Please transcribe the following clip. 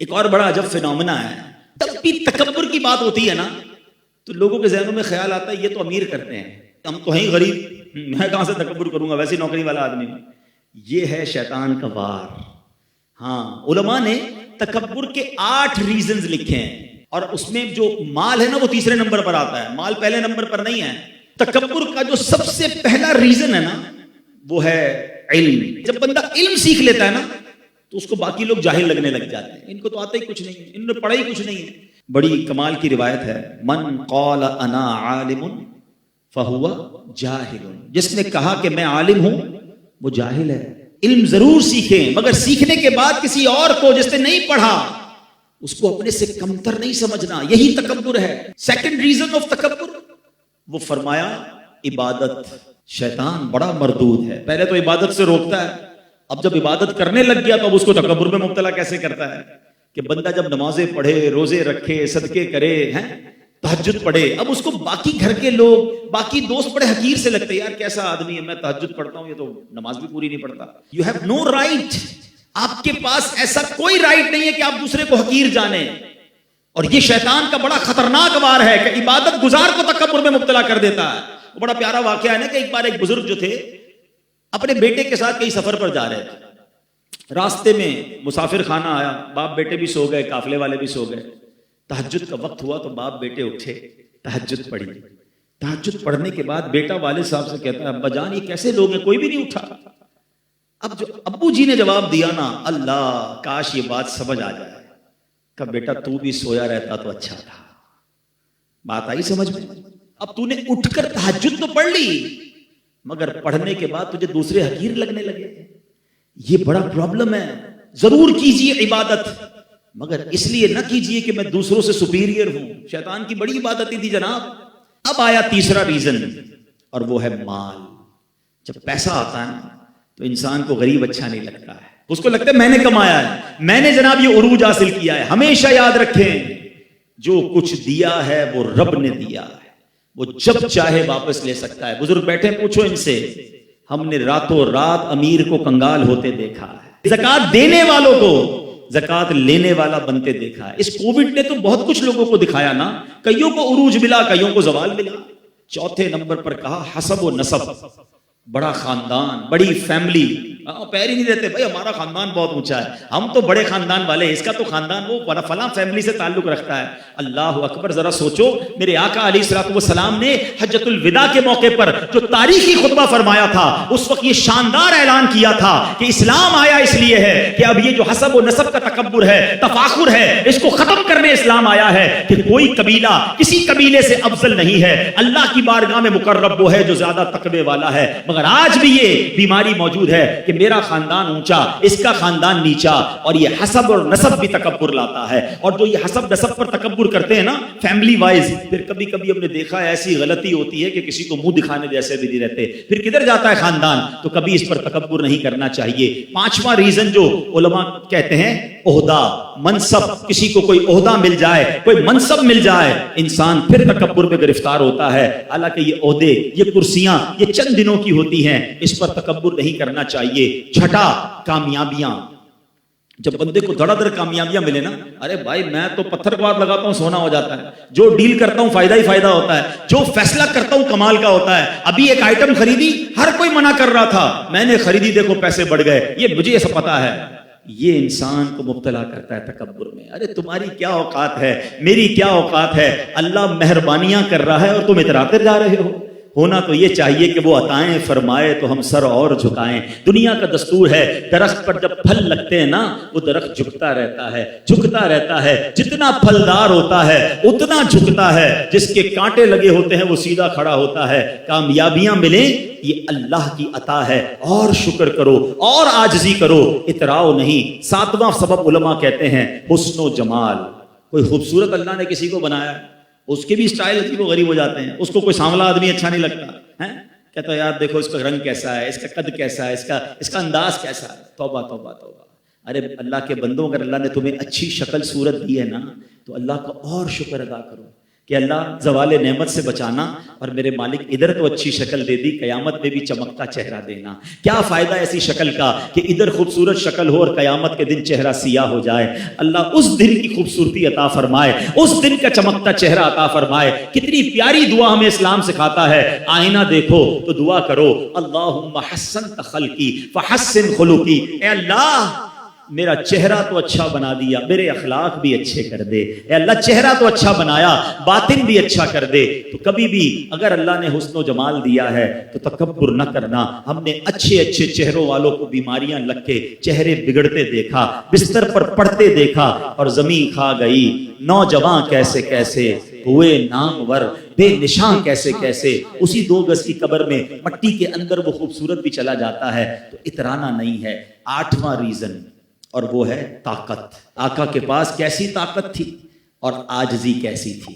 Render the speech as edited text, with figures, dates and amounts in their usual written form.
ایک اور بڑا عجب فینومنا ہے، تب بھی تکبر کی بات ہوتی ہے نا تو لوگوں کے ذہنوں میں خیال آتا ہے یہ تو امیر کرتے ہیں، ہم تو ہیں غریب، میں کہاں سے تکبر کروں گا، ویسے نوکری والا آدمی ہوں۔ یہ ہے شیطان کا وار۔ ہاں، علماء نے تکبر کے 8 ریزنز لکھے ہیں، اور اس میں جو مال ہے نا وہ تیسرے نمبر پر آتا ہے، مال پہلے نمبر پر نہیں ہے۔ تکبر کا جو سب سے پہلا ریزن ہے نا وہ ہے علم۔ جب بندہ علم سیکھ لیتا ہے نا تو اس کو باقی لوگ جاہل لگنے لگ جاتے ہیں، ان کو تو آتا ہی کچھ نہیں، انہوں نے پڑھا ہی کچھ نہیں ہے۔ بڑی کمال کی روایت ہے، من قال انا عالم فہو جاہل، جس نے کہا کہ میں عالم ہوں وہ جاہل ہے۔ علم ضرور سیکھیں، مگر سیکھنے کے بعد کسی اور کو جس نے نہیں پڑھا اس کو اپنے سے کمتر نہیں سمجھنا، یہی تکبر ہے۔ سیکنڈ ریزن آف تکبر، وہ فرمایا عبادت۔ شیطان بڑا مردود ہے، پہلے تو عبادت سے روکتا ہے، اب جب عبادت کرنے لگ گیا تو اب اس کو تکبر میں مبتلا کیسے کرتا ہے کہ بندہ جب نمازیں پڑھے، روزے رکھے، صدقے کرے، تہجد پڑھے، اب اس کو باقی گھر کے لوگ، باقی دوست بڑے حقیر سے لگتے ہیں، یار کیسا آدمی ہے، میں تہجد پڑھتا ہوں یہ تو نماز بھی پوری نہیں پڑھتا۔ یو ہیو نو رائٹ، آپ کے پاس ایسا کوئی رائٹ نہیں ہے کہ آپ دوسرے کو حقیر جانیں۔ اور یہ شیطان کا بڑا خطرناک وار ہے کہ عبادت گزار کو تکبر میں مبتلا کر دیتا ہے۔ وہ بڑا پیارا واقعہ ہے نا کہ ایک بار ایک بزرگ جو تھے اپنے بیٹے کے ساتھ کہیں سفر پر جا رہے تھے، راستے میں مسافر خانہ آیا، باپ بیٹے بھی سو گئے، قافلے والے بھی سو گئے، تہجد کا وقت ہوا تو باپ بیٹے اٹھے، تہجد پڑھی۔ تہجد پڑھنے کے بعد بیٹا والد صاحب سے کہتا ہے ابا جان یہ کیسے لوگ ہیں، کوئی بھی نہیں اٹھا۔ اب جو ابو جی نے جواب دیا نا، اللہ کاش یہ بات سمجھ آ جائے، کہ بیٹا تو بھی سویا رہتا تو اچھا تھا۔ بات آئی سمجھ میں؟ اب تو نے اٹھ کر تہجد تو پڑھ لی مگر پڑھنے کے بعد تجھے دوسرے حقیر لگنے لگے، یہ بڑا پرابلم ہے۔ ضرور کیجئے عبادت مگر اس لیے نہ کیجئے کہ میں دوسروں سے سپیریئر ہوں، شیطان کی بڑی عبادت تھی جناب۔ اب آیا تیسرا ریزن اور وہ ہے مال۔ جب پیسہ آتا ہے تو انسان کو غریب اچھا نہیں لگتا ہے، اس کو لگتا ہے میں نے کمایا ہے، میں نے جناب یہ عروج حاصل کیا ہے۔ ہمیشہ یاد رکھیں جو کچھ دیا ہے وہ رب نے دیا ہے، وہ جب چاہے واپس لے سکتا ہے۔ بزرگ بیٹھے پوچھو ان سے، ہم نے راتوں رات امیر کو کنگال ہوتے دیکھا ہے، زکات دینے والوں کو زکات لینے والا بنتے دیکھا ہے۔ اس کووڈ نے تو بہت کچھ لوگوں کو دکھایا نا، کئیوں کو عروج ملا، کئیوں کو زوال ملا۔ چوتھے نمبر پر کہا حسب و نسب، بڑا خاندان، بڑی فیملی، پیر ہی نہیں دیتے بھائی ہمارا خاندان بہت اونچا ہے، ہم تو بڑے خاندان والے، اس کا تو خاندان وہ فلاں فیملی سے تعلق رکھتا ہے۔ اللہ اکبر، ذرا سوچو، میرے آقا علیہ الصلوۃ والسلام نے حجۃ الوداع کے موقع پر جو تاریخی خطبہ فرمایا تھا اس وقت یہ شاندار اعلان کیا تھا کہ اسلام آیا اس لیے ہے کہ اب یہ جو حسب و نسب کا تکبر ہے، تفاخر ہے، اس کو ختم کرنے اسلام آیا ہے کہ کوئی قبیلہ کسی قبیلے سے افضل نہیں ہے، اللہ کی بارگاہ میں مقرب وہ ہے جو زیادہ تقوی والا ہے۔ مگر آج بھی یہ بیماری موجود ہے کہ میرا خاندان اونچا، اس کا خاندان نیچا، اور یہ حسب اور نسب بھی تکبر لاتا ہے۔ اور جو یہ حسب نسب پر تکبر کرتے ہیں نا فیملی وائز، پھر کبھی کبھی ہم نے دیکھا ہے ایسی غلطی ہوتی ہے کہ کسی کو منہ دکھانے جیسے بھی نہیں رہتے، پھر کدھر جاتا ہے خاندان، تو کبھی اس پر تکبر نہیں کرنا چاہیے۔ پانچواں ریزن جو علماء کہتے ہیں عہدہ، منصب، کسی کو کوئی عہدہ مل جائے، کوئی منصب مل جائے، انسان پھر تکبر میں گرفتار ہوتا ہے۔ حالانکہ یہ عہدے، یہ کرسیاں، یہ چند دنوں کی ہوتی ہیں، اس پر تکبر نہیں کرنا چاہیے۔ چھٹا، کامیابیاں۔ جب بندے کو دھڑا دھڑ کامیابیاں ملے نا، ارے بھائی میں تو پتھر کو ہاتھ لگاتا ہوں سونا ہو جاتا ہے، جو ڈیل کرتا ہوں فائدہ ہی فائدہ ہوتا ہے، جو فیصلہ کرتا ہوں کمال کا ہوتا ہے۔ ابھی ایک آئٹم خریدی، ہر کوئی منع کر رہا تھا، میں نے خریدی، دیکھو پیسے بڑھ گئے، یہ مجھے ایسا پتا ہے۔ یہ انسان کو مبتلا کرتا ہے تکبر میں۔ ارے تمہاری کیا اوقات ہے، میری کیا اوقات ہے، اللہ مہربانیاں کر رہا ہے اور تم اتراتے جا رہے ہو۔ ہونا تو یہ چاہیے کہ وہ عطائیں فرمائے تو ہم سر اور جھکائیں۔ دنیا کا دستور ہے، درخت پر جب پھل لگتے ہیں نا وہ درخت جھکتا رہتا ہے، جھکتا رہتا ہے، جتنا پھلدار ہوتا ہے اتنا جھکتا ہے، جس کے کانٹے لگے ہوتے ہیں وہ سیدھا کھڑا ہوتا ہے۔ کامیابیاں ملیں یہ اللہ کی عطا ہے، اور شکر کرو اور عاجزی کرو، اتراؤ نہیں۔ ساتواں سبب علماء کہتے ہیں حسن و جمال۔ کوئی خوبصورت اللہ نے کسی کو بنایا، اس کے بھی اسٹائل عجیب و غریب ہو جاتے ہیں، اس کو کوئی سانولا آدمی اچھا نہیں لگتا ہے، کہتا ہے یار دیکھو اس کا رنگ کیسا ہے، اس کا قد کیسا ہے، اس کا انداز کیسا ہے۔ توبہ توبہ توبہ۔ ارے اللہ کے بندوں، اگر اللہ نے تمہیں اچھی شکل صورت دی ہے نا تو اللہ کا اور شکر ادا کرو کہ اللہ زوال نعمت سے بچانا اور میرے مالک ادھر تو اچھی شکل دے دی، قیامت میں بھی چمکتا چہرہ دینا۔ کیا فائدہ ایسی شکل کا کہ ادھر خوبصورت شکل ہو اور قیامت کے دن چہرہ سیاہ ہو جائے۔ اللہ اس دن کی خوبصورتی عطا فرمائے، اس دن کا چمکتا چہرہ عطا فرمائے۔ کتنی پیاری دعا ہمیں اسلام سکھاتا ہے، آئینہ دیکھو تو دعا کرو، اللہم حسنت خلقی فحسن خلقی، اے اللہ میرا چہرہ تو اچھا بنا دیا، میرے اخلاق بھی اچھے کر دے، اے اللہ چہرہ تو اچھا بنایا، باطن بھی اچھا کر دے۔ تو کبھی بھی اگر اللہ نے حسن و جمال دیا ہے تو تکبر نہ کرنا۔ ہم نے اچھے اچھے چہروں والوں کو بیماریاں لگ کے چہرے بگڑتے دیکھا، بستر پر پڑتے دیکھا، اور زمین کھا گئی۔ نوجوان کیسے کیسے ہوئے نامور، بے نشان کیسے کیسے، اسی 2 گز کی قبر میں مٹی کے اندر وہ خوبصورت بھی چلا جاتا ہے۔ تو اترانا نہیں ہے۔ 8واں ریزن، اور وہ ہے طاقت۔ آقا کے پاس کیسی طاقت تھی اور عاجزی کیسی تھی۔